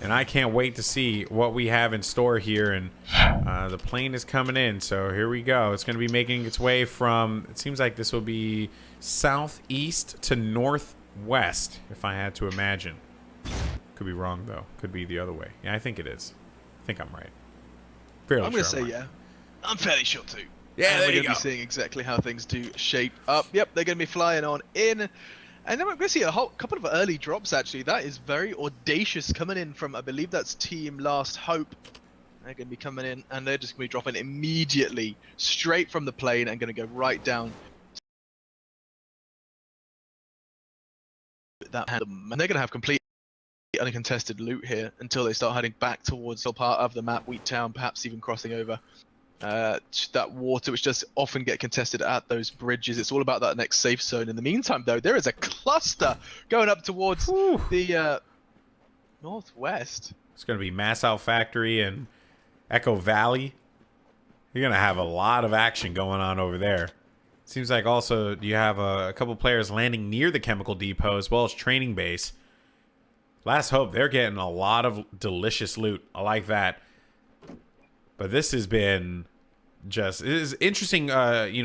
And I can't wait to see what we have in store here. And the plane is coming in, so here we go. It's going to be making its way from, it seems like this will be southeast to northwest, if I had to imagine. Could be wrong, though. Could be the other way. Yeah, I think it is. I think I'm right. Fairly I'm going sure to say right. yeah. I'm fairly sure too. Yeah, and there we're you going to go. be seeing exactly how things do shape up. Yep, they're going to be flying on in. And then we're going to see a whole couple of early drops, actually. That is very audacious coming in from, I believe that's Team Last Hope. They're going to be coming in, and they're just going to be dropping immediately straight from the plane and going to go right down that hand. And they're going to have complete uncontested loot here until they start heading back towards the part of the map, Wheat Town, perhaps even crossing over that water, which does often get contested at those bridges. It's all about that next safe zone. In the meantime, though, there is a cluster going up towards the northwest. It's going to be Massow Factory and Echo Valley. You're going to have a lot of action going on over there. Seems like also you have a couple players landing near the chemical depot as well as training base. Last Hope, they're getting a lot of delicious loot. I like that. But this has been just, it is interesting,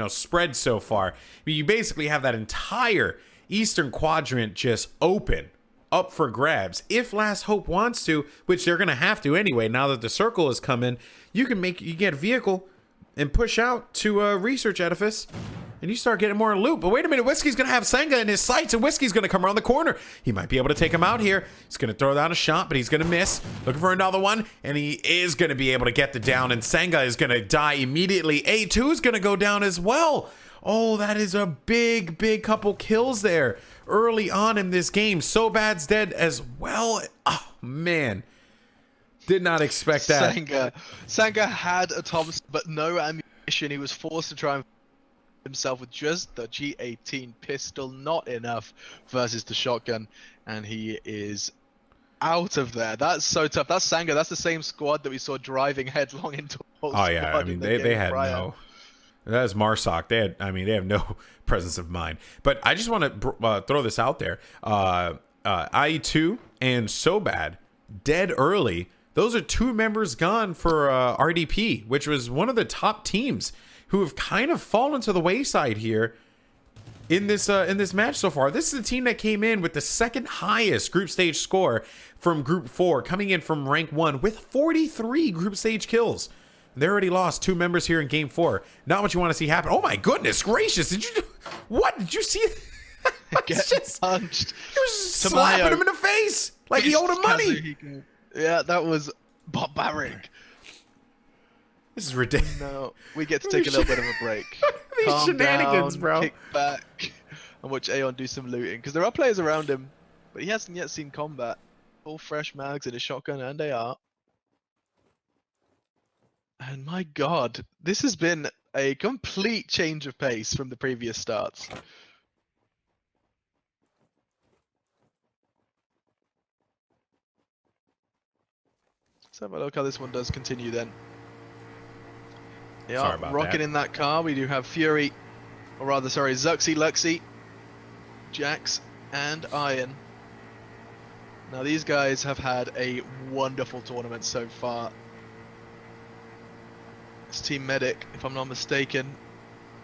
spread so far. I mean, you basically have that entire eastern quadrant just open, up for grabs. If Last Hope wants to, which they're going to have to anyway, now that the circle has come in, you get a vehicle and push out to a research edifice. And you start getting more loot. But wait a minute, Whiskey's going to have Senga in his sights, and Whiskey's going to come around the corner. He might be able to take him out here. He's going to throw down a shot, but he's going to miss. Looking for another one, and he is going to be able to get the down, and Senga is going to die immediately. A2 is going to go down as well. Oh, that is a big, big couple kills there early on in this game. So Bad's dead as well. Oh, man. Did not expect that. Senga had a Thompson, but no ammunition. He was forced to try and himself with just the G18 pistol, not enough versus the shotgun, and he is out of there. That's so tough. That's Sanga. That's the same squad that we saw driving headlong into a whole Oh yeah, I mean they had prior. no. That's Marsoc. They have no presence of mind. But I just want to throw this out there. IE2 and Sobad dead early. Those are two members gone for RDP, which was one of the top teams who have kind of fallen to the wayside here in this match so far. This is the team that came in with the second highest group stage score from Group 4, coming in from rank 1 with 43 group stage kills. They already lost 2 members here in Game 4. Not what you want to see happen. Oh my goodness gracious! Did you see? Get punched. He was slapping him in the face like he owed him money. Yeah, that was barbaric. This is ridiculous. No, we get to take a little bit of a break. These Calm shenanigans, down, bro. Kick back, and watch Aeon do some looting. Because there are players around him, but he hasn't yet seen combat. All fresh mags in his shotgun and AR. And my god, this has been a complete change of pace from the previous starts. Let's have a look how this one does continue then. Yeah, rocking in that car. We do have Fury, or rather, sorry, Zuxi, Luxi, Jax, and Iron. Now these guys have had a wonderful tournament so far. It's Team Medic, if I'm not mistaken.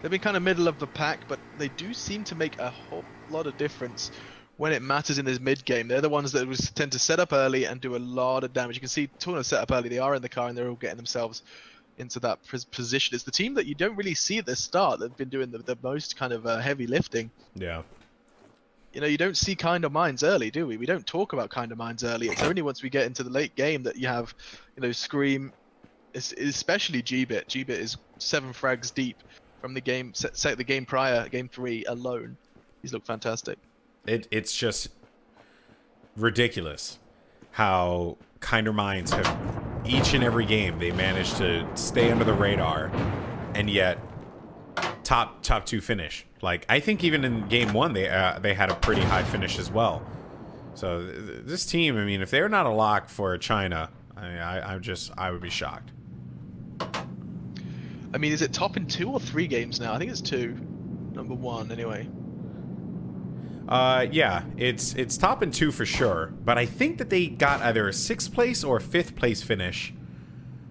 They've been kind of middle of the pack, but they do seem to make a whole lot of difference when it matters in this mid game. They're the ones that tend to set up early and do a lot of damage. You can see, talking of set up early, they are in the car and they're all getting themselves into that position. It's the team that you don't really see at the start that have been doing the most kind of heavy lifting. Yeah. You know, you don't see Kind of Minds early, do we? We don't talk about Kind of Minds early. It's only once we get into the late game that you have, you know, Scream, especially G-Bit. G-Bit is 7 frags deep from the game, set the game prior, game 3 alone. He's looked fantastic. It's just ridiculous how Kinder Minds have each and every game they managed to stay under the radar and yet top 2 finish. Like I think even in game 1 they had a pretty high finish as well. So this team, I mean, if they're not a lock for China, I would be shocked. I mean, is it top in 2 or 3 games now? I think it's 2. Number 1 anyway. Yeah, it's top and 2 for sure, but I think that they got either a 6th place or a 5th place finish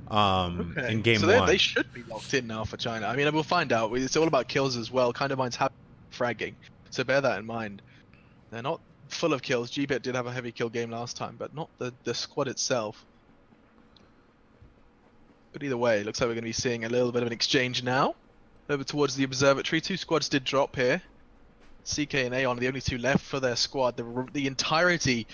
Okay. in game So 1. they should be locked in now for China. I mean, we'll find out. It's all about kills as well. Kind of mine's fragging, so bear that in mind. They're not full of kills. Gbit did have a heavy kill game last time, but not the squad itself. But either way, it looks like we're going to be seeing a little bit of an exchange now. Over towards the observatory. 2 squads did drop here. CK and Aeon are the only 2 left for their squad. The entirety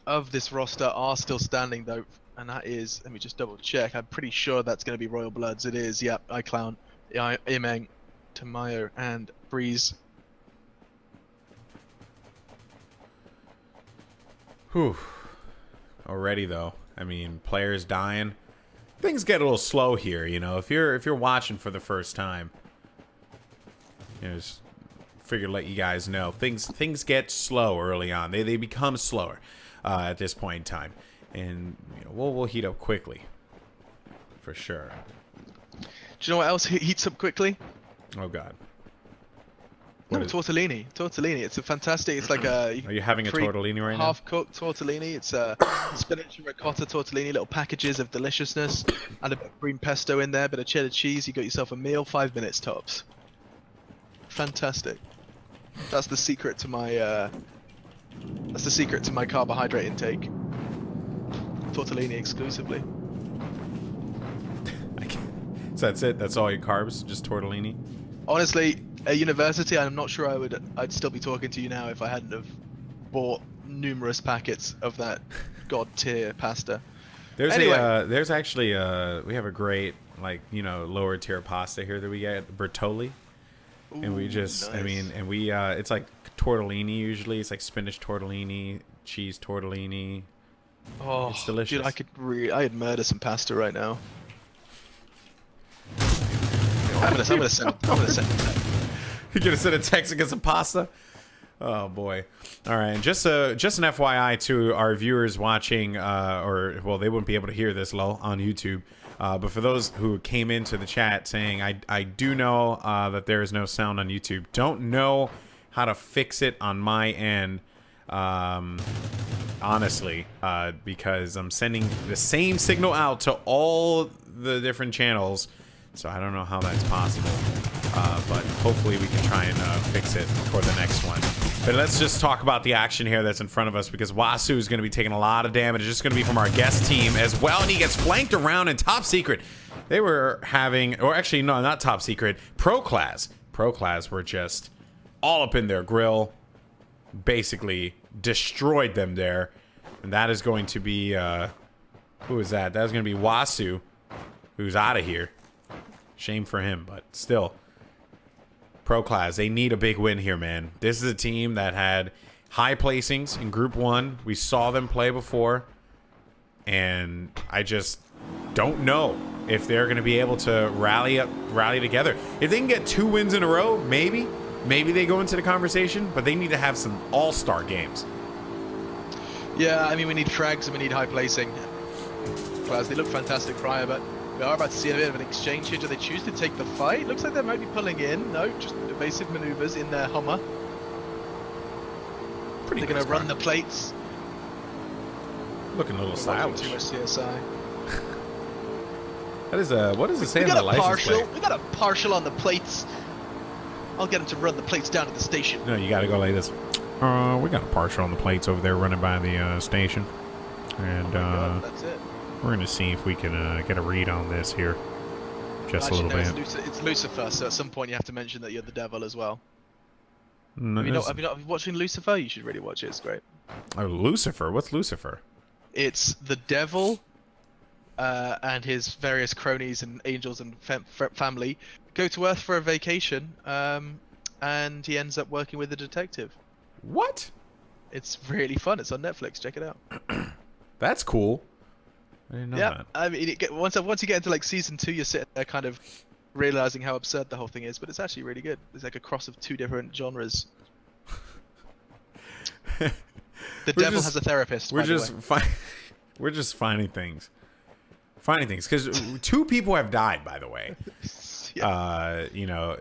of this roster are still standing though, and that is, let me just double check. I'm pretty sure that's going to be Royal Bloods. It is, yep. iClown, Imeng, Tamayo, and Breeze. Whew. Already though, I mean, players dying. Things get a little slow here, you know. If you're watching for the first time, you know, just figured to let you guys know things get slow early on. They become slower at this point in time, and you know, we'll heat up quickly for sure. Do you know what else heats up quickly? Oh God. No, tortellini. Tortellini. It's a fantastic. It's like a. Are you having a tortellini right now? Half-cooked tortellini. It's spinach and ricotta tortellini. Little packages of deliciousness, and a bit of green pesto in there, a bit of cheddar cheese. You got yourself a meal. 5 minutes tops. Fantastic. That's the secret to my. That's the secret to my carbohydrate intake. Tortellini exclusively. So that's it. That's all your carbs. Just tortellini. Honestly, at university, I'm not sure I'd still be talking to you now if I hadn't have bought numerous packets of that god tier pasta. There's anyway. there's actually we have a great, like, you know, lower tier pasta here that we get, Bertolli. Ooh, And we just, nice. I mean, and we it's like tortellini usually. It's like spinach tortellini, cheese tortellini. Oh, It's delicious. dude, I'd murder some pasta right now. I'm gonna send. You're gonna send a text and get some pasta? Oh boy! All right, and just an FYI to our viewers watching, or well, they wouldn't be able to hear this on YouTube. But for those who came into the chat saying, I do know that there is no sound on YouTube. Don't know how to fix it on my end, honestly, because I'm sending the same signal out to all the different channels. So I don't know how that's possible, but hopefully we can try and fix it for the next one. But let's just talk about the action here that's in front of us, because Wasu is going to be taking a lot of damage. It's just going to be from our guest team as well, and he gets flanked around in top secret. They were having, or actually no, not top secret, Pro Class. Pro Class were just all up in their grill, basically destroyed them there, and that is going to be who is that? That is going to be Wasu, who's out of here. Shame for him, but still. Pro Class, they need a big win here, man. This is a team that had high placings in Group 1. We saw them play before. And I just don't know if they're going to be able to rally together. If they can get 2 wins in a row, maybe they go into the conversation. But they need to have some all-star games. Yeah, I mean, we need frags and we need high placing. Class, they look fantastic prior, but we are about to see a bit of an exchange here. Do they choose to take the fight? Looks like they might be pulling in. No, just evasive maneuvers in their Hummer. They're going to run the plates. Looking a little stylish. Too much CSI. That is what does it say on the license plate? We got a partial on the plates. I'll get him to run the plates down to the station. No, you got to go like this. We got a partial on the plates over there running by the station. And that's it. we're going to see if we can get a read on this here. Just actually, a little bit. It's Lucifer, so at some point you have to mention that you're the devil as well. No, have you not been watching Lucifer? You should really watch it. It's great. Oh, Lucifer? What's Lucifer? It's the devil and his various cronies and angels and family go to Earth for a vacation, and he ends up working with a detective. What? It's really fun. It's on Netflix. Check it out. That's cool. I didn't know that. I mean, once you get into like season 2, you're sitting there kind of realizing how absurd the whole thing is, but it's actually really good. It's like a cross of 2 different genres. The devil has a therapist. We're just finding things. Because 2 people have died, by the way. Yeah. You know,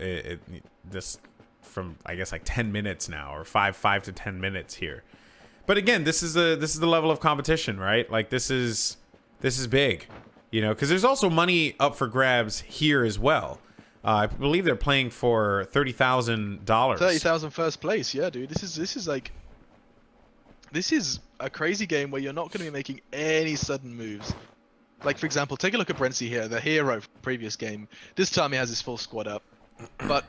this from I guess like 10 minutes now, or 5 to 10 minutes here. But again, this is the level of competition, right? Like this is big, you know, because there's also money up for grabs here as well. I believe they're playing for $30,000. 30,000 first place, yeah, dude. This is a crazy game where you're not going to be making any sudden moves. Like, for example, take a look at Brency here, the hero from the previous game. This time he has his full squad up. But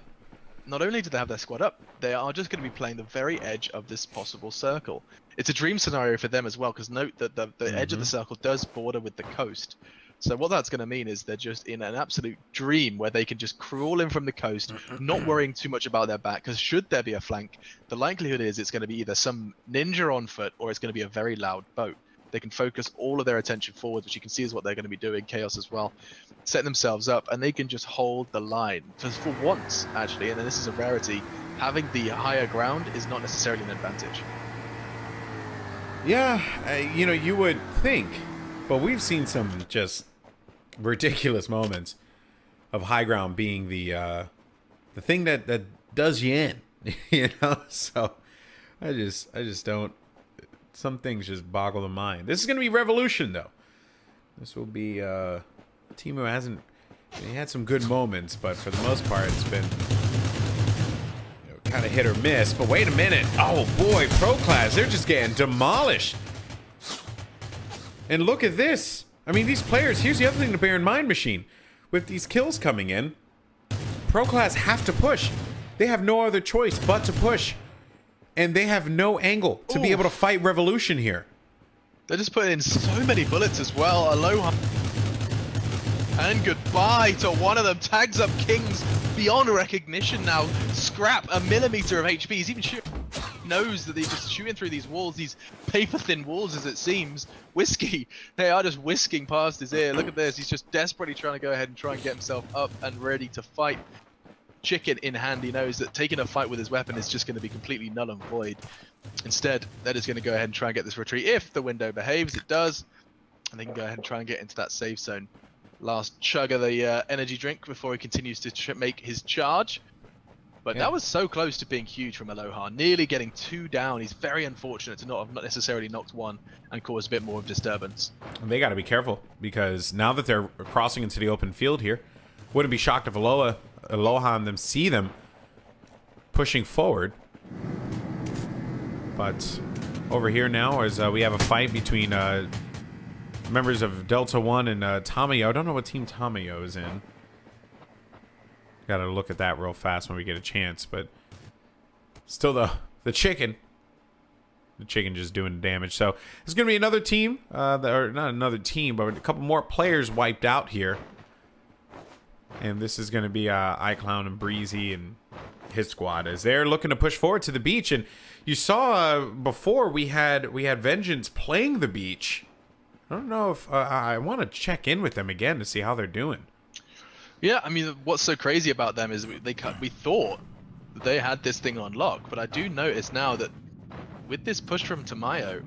not only do they have their squad up, they are just going to be playing the very edge of this possible circle. It's a dream scenario for them as well, because note that the edge of the circle does border with the coast. So what that's going to mean is they're just in an absolute dream where they can just crawl in from the coast, not worrying too much about their back, because should there be a flank, the likelihood is it's going to be either some ninja on foot or it's going to be a very loud boat. They can focus all of their attention forward, which you can see is what they're going to be doing, Chaos as well, setting themselves up, and they can just hold the line. Because for once, actually, and this is a rarity, having the higher ground is not necessarily an advantage. Yeah, you know, you would think, but we've seen some just ridiculous moments of high ground being the thing that does you in, you know. So I just don't. Some things just boggle the mind. This is gonna be Revolution, though. This will be a team who hasn't. He had some good moments, but for the most part, it's been kind of hit or miss. But wait a minute. Oh boy, Pro Class, they're just getting demolished. And look at this. I mean, these players, here's the other thing to bear in mind, Machine. With these kills coming in, Pro Class have to push. They have no other choice but to push. And they have no angle to be able to fight Revolution here. They're just putting in so many bullets as well. Aloha. And goodbye to one of them. Tags up Kings beyond recognition now. Scrap, a millimeter of HP. He's even shooting. Knows that they're just shooting through these walls, these paper-thin walls as it seems. Whiskey, they are just whisking past his ear. Look at this. He's just desperately trying to go ahead and try and get himself up and ready to fight. Chicken in hand, he knows that taking a fight with his weapon is just going to be completely null and void. Instead, they're just going to go ahead and try and get this retreat. If the window behaves, it does. And they can go ahead and try and get into that safe zone. Last chug of the energy drink before he continues to make his charge. But that was so close to being huge from Aloha. Nearly getting 2 down. He's very unfortunate to not have necessarily knocked 1 and caused a bit more of disturbance. And they got to be careful, because now that they're crossing into the open field here, wouldn't be shocked if Aloha and them see them pushing forward. But over here now is we have a fight between members of Delta 1 and Tamayo. I don't know what team Tamayo is in. Gotta look at that real fast when we get a chance, but still the chicken. The chicken just doing damage. So there's gonna be another team, or not another team, but a couple more players wiped out here. And this is gonna be iClown and Breezy and his squad as they're looking to push forward to the beach. And you saw before we had Vengeance playing the beach. I don't know if I want to check in with them again to see how they're doing. Yeah, I mean, what's so crazy about them is we thought that they had this thing on lock, but I do notice now that with this push from Tamayo,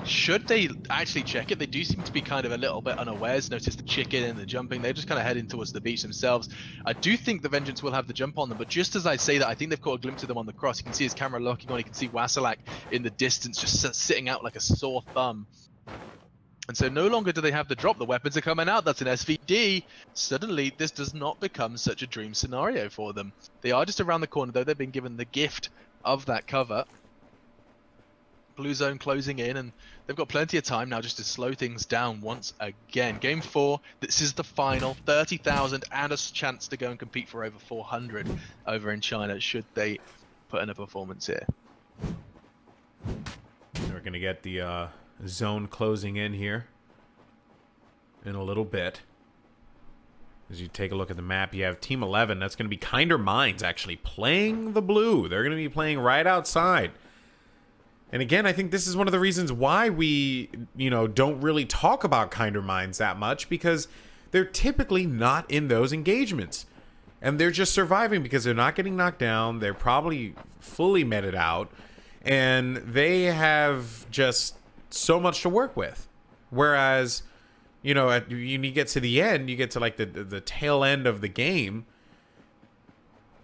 should they actually check it, they do seem to be kind of a little bit unawares. Notice the chicken and the jumping, they're just kind of heading towards the beach themselves. I do think the Vengeance will have the jump on them, but just as I say that, I think they've caught a glimpse of them on the cross. You can see his camera locking on, you can see Wasilak in the distance just sitting out like a sore thumb. And so no longer do they have the drop, the weapons are coming out, that's an SVD. Suddenly, this does not become such a dream scenario for them. They are just around the corner though, they've been given the gift of that cover. Blue zone closing in, and they've got plenty of time now just to slow things down once again. Game 4, this is the final, 30,000 and a chance to go and compete for over 400 over in China, should they put in a performance here. We're going to get the zone closing in here in a little bit. As you take a look at the map, you have Team 11. That's going to be Kinder Minds actually playing the blue. They're going to be playing right outside. And again, I think this is one of the reasons why we, don't really talk about Kinder Minds that much, because they're typically not in those engagements. And they're just surviving because they're not getting knocked down. They're probably fully meted out. And they have just so much to work with. Whereas, when you get to the end, you get to like the tail end of the game,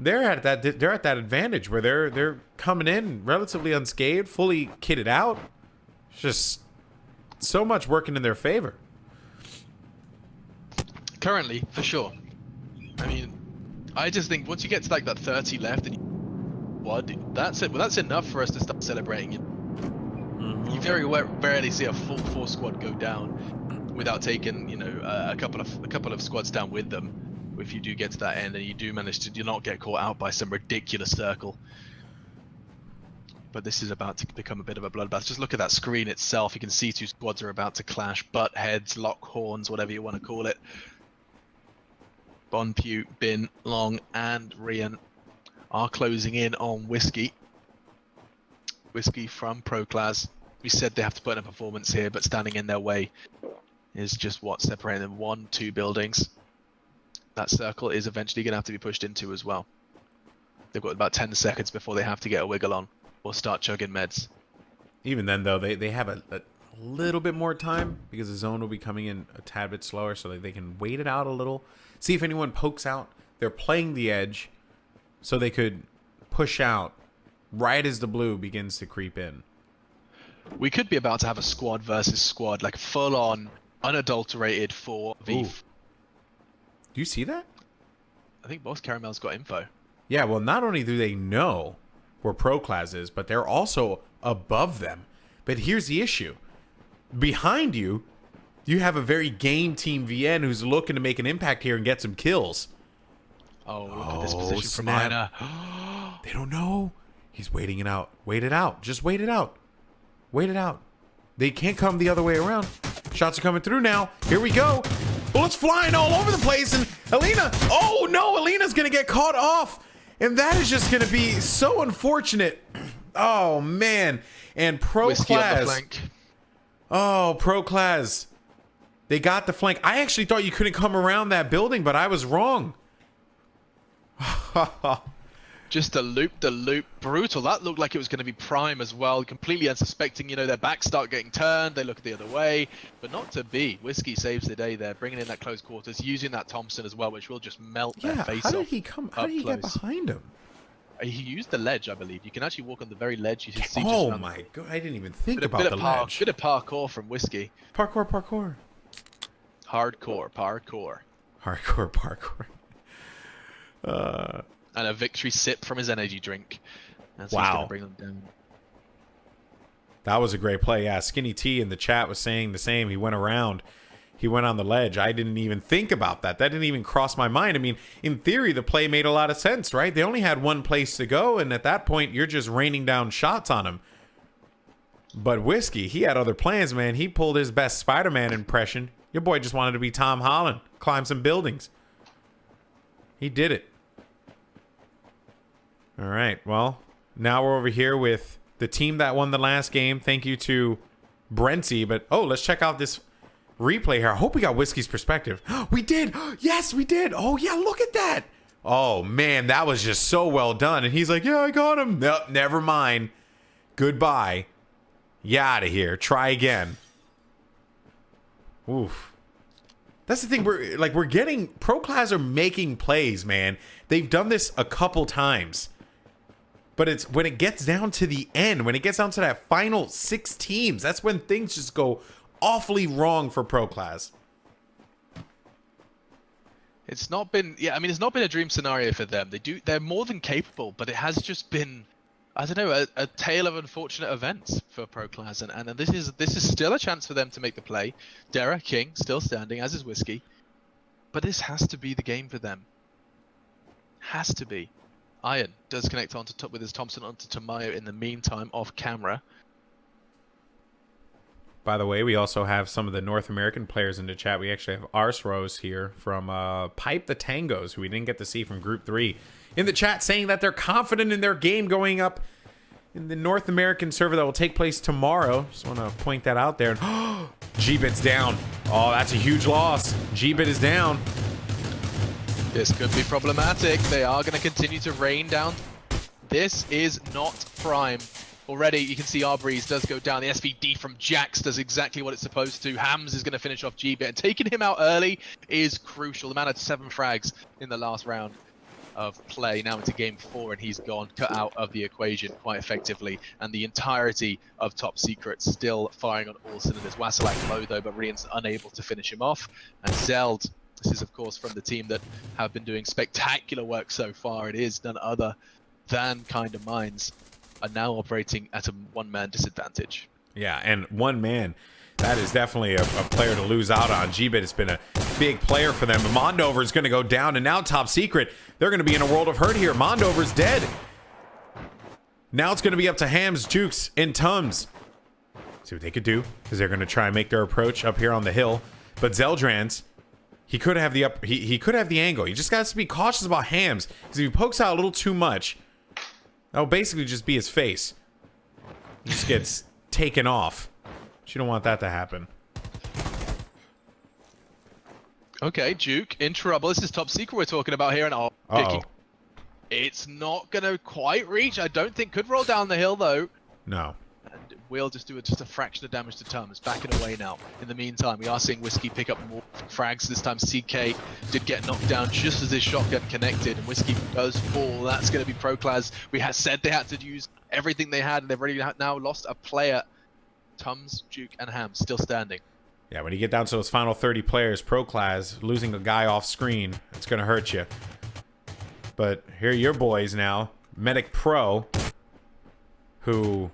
they're at that advantage where they're coming in relatively unscathed, fully kitted out. It's just so much working in their favor. Currently, for sure. I mean, I just think once you get to like that 30 left, and that's it. Well, that's enough for us to start celebrating. You very rarely see a full 4 squad go down without taking, you know, a couple of squads down with them. If you do get to that end and you do manage to not get caught out by some ridiculous circle. But this is about to become a bit of a bloodbath. Just look at that screen itself. You can see 2 squads are about to clash. Butt heads, lock horns, whatever you want to call it. Bonpute, Bin, Long, and Rian are closing in on Whiskey. Whiskey from ProClass. We said they have to put in a performance here, but standing in their way is just what separating them 1-2 buildings. That circle is eventually going to have to be pushed into as well. They've got about 10 seconds before they have to get a wiggle on or start chugging meds. Even then, though, they have a little bit more time because the zone will be coming in a tad bit slower, so that they can wait it out a little. See if anyone pokes out. They're playing the edge, so they could push out right as the blue begins to creep in. We could be about to have a squad versus squad, like full-on, unadulterated 4v. Do you see that? I think Boss Caramel's got info. Yeah, well, not only do they know where ProClass is, but they're also above them. But here's the issue. Behind you, you have a very game Team VN who's looking to make an impact here and get some kills. Oh, look at this position from snap. Ina. They don't know. He's waiting it out. Wait it out. Just wait it out. Wait it out. They can't come the other way around. Shots are coming through now. Here we go. Bullets flying all over the place, and Alina, oh no, Alina's gonna get caught off, and that is just gonna be so unfortunate. Oh man, and ProClass. Oh, ProClass. They got the flank. I actually thought you couldn't come around that building, but I was wrong. Just a loop, brutal. That looked like it was going to be prime as well, completely unsuspecting. You know, their backs start getting turned, they look the other way, but not to be. Whiskey saves the day there, bringing in that close quarters, using that Thompson as well, which will just melt their face off. How did he come? How did he get behind him? He used the ledge, I believe. You can actually walk on the very ledge. You can see oh my god, I didn't even think about the ledge. Bit of parkour from Whiskey. Parkour. Hardcore parkour. And a victory sip from his energy drink. That's what's going to bring them down. That was a great play. Yeah, Skinny T in the chat was saying the same. He went around. He went on the ledge. I didn't even think about that. That didn't even cross my mind. I mean, in theory, the play made a lot of sense, right? They only had one place to go, and at that point, you're just raining down shots on him. But Whiskey, he had other plans, man. He pulled his best Spider-Man impression. Your boy just wanted to be Tom Holland, climb some buildings. He did it. All right, well, now we're over here with the team that won the last game. Thank you to Brentsy. But, oh, let's check out this replay here. I hope we got Whiskey's perspective. We did. Yes, we did. Oh, yeah, look at that. Oh, man, that was just so well done. And he's like, yeah, I got him. No, never mind. Goodbye. You out of here. Try again. Oof. That's the thing. We're getting... ProClass are making plays, man. They've done this a couple times. But it's when it gets down to the end, when it gets down to that final 6 teams, that's when things just go awfully wrong for ProClass. It's not been, it's not been a dream scenario for them. They're more than capable, but it has just been, I don't know, a tale of unfortunate events for ProClass, and this is still a chance for them to make the play. Dara King still standing, as is Whiskey, but this has to be the game for them. Has to be. Iron does connect onto top with his Thompson onto Tamayo in the meantime off camera. By the way, we also have some of the North American players in the chat. We actually have RoS here from Pipe the Tangos, who we didn't get to see from Group 3, in the chat saying that they're confident in their game going up in the North American server that will take place tomorrow. Just want to point that out there. G-Bit's down. Oh, that's a huge loss. G-Bit is down. This could be problematic. They are going to continue to rain down. This is not prime. Already, you can see Arbreeze does go down. The SVD from Jax does exactly what it's supposed to. Hams is going to finish off G-Bit. And taking him out early is crucial. The man had 7 frags in the last round. of play now into game 4, and he's gone, cut out of the equation quite effectively. And the entirety of Top Secret still firing on all cylinders. Wasilak low though, but Rian's unable to finish him off. And Zeld, this is of course from the team that have been doing spectacular work so far. It is none other than Kind of Minds, are now operating at a one-man disadvantage. Yeah, and one man, that is definitely a player to lose out on. Gbit has been a big player for them. Mondover is going to go down, and now Top Secret, they're going to be in a world of hurt here. Mondover's dead. Now it's going to be up to Hams, Jukes, and Tums. See what they could do, because they're going to try and make their approach up here on the hill. But Zeldrans, he could have the he could have the angle. He just got to be cautious about Hams, because if he pokes out a little too much, that'll basically just be his face. He just gets taken off. You don't want that to happen. Okay, Duke in trouble. This is Top Secret we're talking about here, and kicking. It's not going to quite reach. I don't think could roll down the hill though. No. And we'll just do just a fraction of damage to Tums. Backing away now. In the meantime, we are seeing Whiskey pick up more frags. This time CK did get knocked down just as his shotgun connected, and Whiskey does fall. That's going to be Proclaz. We had said they had to use everything they had, and they've already now lost a player. Tums, Duke, and Ham still standing. Yeah, when you get down to those final 30 players, Proclaz, losing a guy off screen, it's going to hurt you. But here are your boys now. Medic Pro, who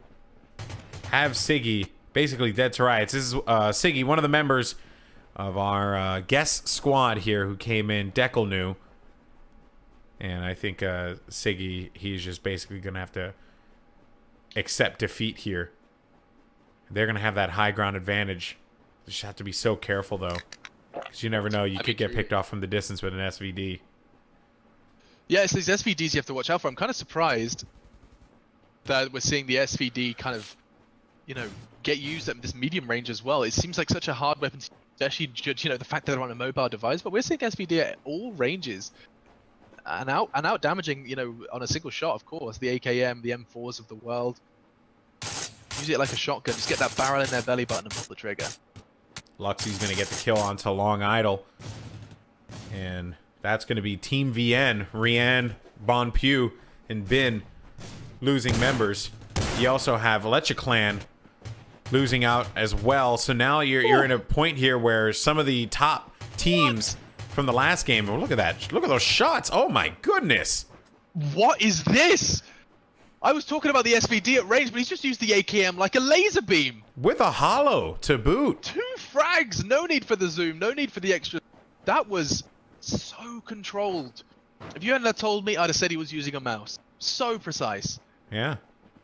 have Siggy basically dead to rights. This is Siggy, one of the members of our guest squad here who came in, Deckelnew. And I think Siggy, he's just basically going to have to accept defeat here. They're going to have that high ground advantage. You just have to be so careful, though. Because you never know. You could get picked off from the distance with an SVD. Yeah, it's these SVDs you have to watch out for. I'm kind of surprised that we're seeing the SVD kind of, you know, get used at this medium range as well. It seems like such a hard weapon to actually judge, you know, the fact that they're on a mobile device. But we're seeing SVD at all ranges. And out damaging, you know, on a single shot, of course. The AKM, the M4s of the world. Use it like a shotgun. Just get that barrel in their belly button and pull the trigger. Luxie's going to get the kill onto Long Idol. And that's going to be Team VN, Rian, Bon Pugh, and Bin losing members. You also have Lecha Clan losing out as well. So now you're in a point here where some of the top teams from the last game, oh, look at that. Look at those shots. Oh my goodness. What is this? I was talking about the SVD at range, but he's just used the AKM like a laser beam. With a hollow to boot. 2 frags. No need for the zoom. No need for the extra. That was so controlled. If you hadn't have told me, I'd have said he was using a mouse. So precise. Yeah,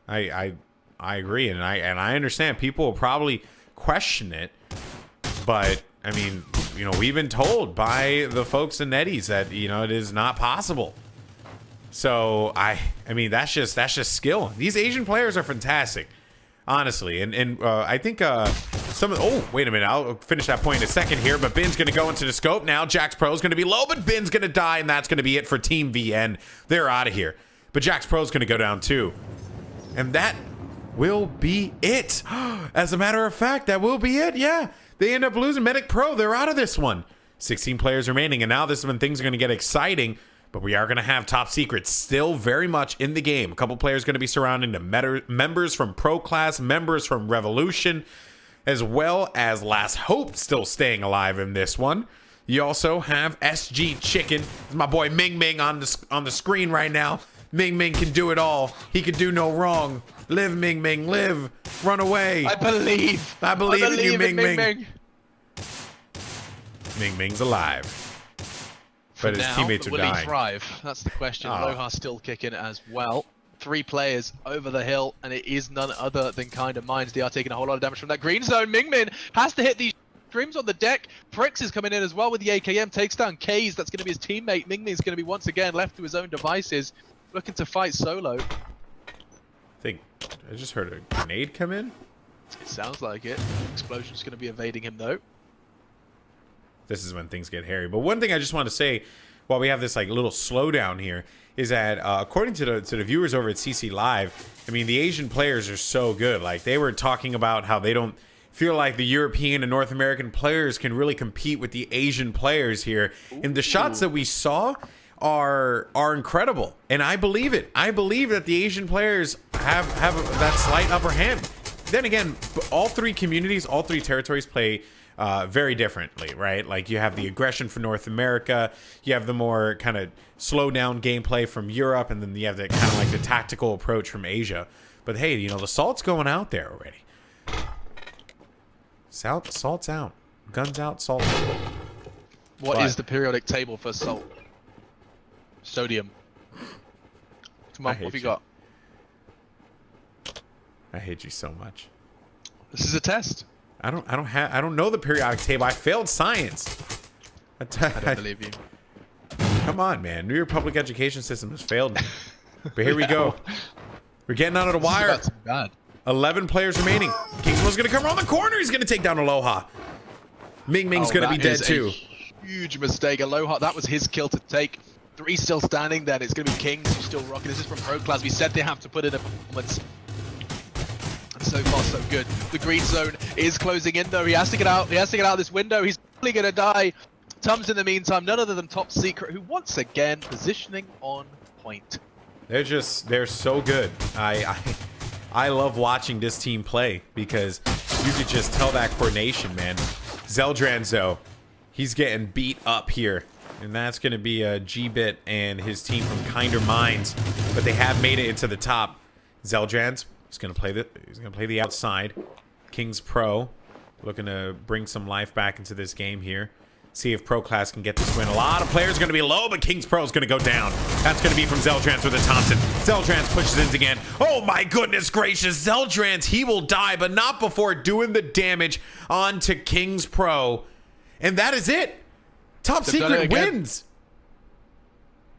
I agree, and I understand people will probably question it, but I mean, you know, we've been told by the folks in NetEase that, you know, it is not possible. So I mean, that's just skill. These Asian players are fantastic, honestly, and I think some of, oh, wait a minute, I'll finish that point in a second here, but Bin's gonna go into the scope now. Jax Pro's gonna be low, but Bin's gonna die, and that's gonna be it for Team VN. They're out of here. But Jax Pro's gonna go down too, and that will be it. As a matter of fact, that will be it. Yeah, they end up losing. Medic Pro, they're out of this one. 16 players remaining, and now this is when things are gonna get exciting. But we are going to have Top Secret still very much in the game. A couple players going to be surrounding the members from Pro Class, members from Revolution, as well as Last Hope still staying alive in this one. You also have SG Chicken. My boy Ming Ming on the screen right now. Ming Ming can do it all. He can do no wrong. Live, Ming Ming, live. Run away. I believe. I believe in you, Ming Ming. Ming Ming's alive. But his teammates are dying. Will he thrive? That's the question. Loha's still kicking as well. 3 players over the hill, and it is none other than Kind of Minds. They are taking a whole lot of damage from that green zone. Mingmin has to hit these streams on the deck. Prix is coming in as well with the AKM. Takes down Kaze. That's going to be his teammate. Mingmin's going to be once again left to his own devices, looking to fight solo. I think I just heard a grenade come in. It sounds like it. Explosion's going to be evading him though. This is when things get hairy. But one thing I just want to say while we have this like little slowdown here is that according to the viewers over at CC Live, I mean, the Asian players are so good. Like, they were talking about how they don't feel like the European and North American players can really compete with the Asian players here. And the shots that we saw are incredible, and I believe it. I believe that the Asian players have that slight upper hand. Then again, all three communities, all three territories play very differently, right? Like you have the aggression for North America, you have the more kind of slow down gameplay from Europe, and then you have the kind of like the tactical approach from Asia. But hey, you know, the salt's going out there already. Salt's out. Guns out, salt out. What is the periodic table for salt? Sodium. Come on, what have you got? I hate you so much. This is a test. I don't know the periodic table. I failed science. I don't believe you. Come on, man. New York public education system has failed me. But here we go. We're getting out of the wire. This is about to be bad. 11 players remaining. Kingsman's gonna come around the corner. He's gonna take down Aloha. Ming Ming's gonna be dead too. Huge mistake. Aloha, that was his kill to take. 3 still standing. Then it's gonna be Kings who's still rocking. This is from Pro Class. We said they have to put in a performance. So far, so good. The green zone is closing in, though. He has to get out. He has to get out of this window. He's probably going to die. Tums, in the meantime, none other than Top Secret, who once again positioning on point. They're so good. I love watching this team play because you could just tell that coordination, man. Zeldranz, though, he's getting beat up here. And that's going to be G-Bit and his team from Kinder Minds. But they have made it into the top. Zeldranz. He's gonna play the outside. Kings Pro looking to bring some life back into this game here. See if Pro Class can get this win. A lot of players gonna be low, but Kings Pro is gonna go down. That's gonna be from Zeldranz with a Thompson. Zeldranz pushes in again. Oh my goodness gracious! Zeldranz, he will die, but not before doing the damage onto Kings Pro. And that is it. Top Secret wins.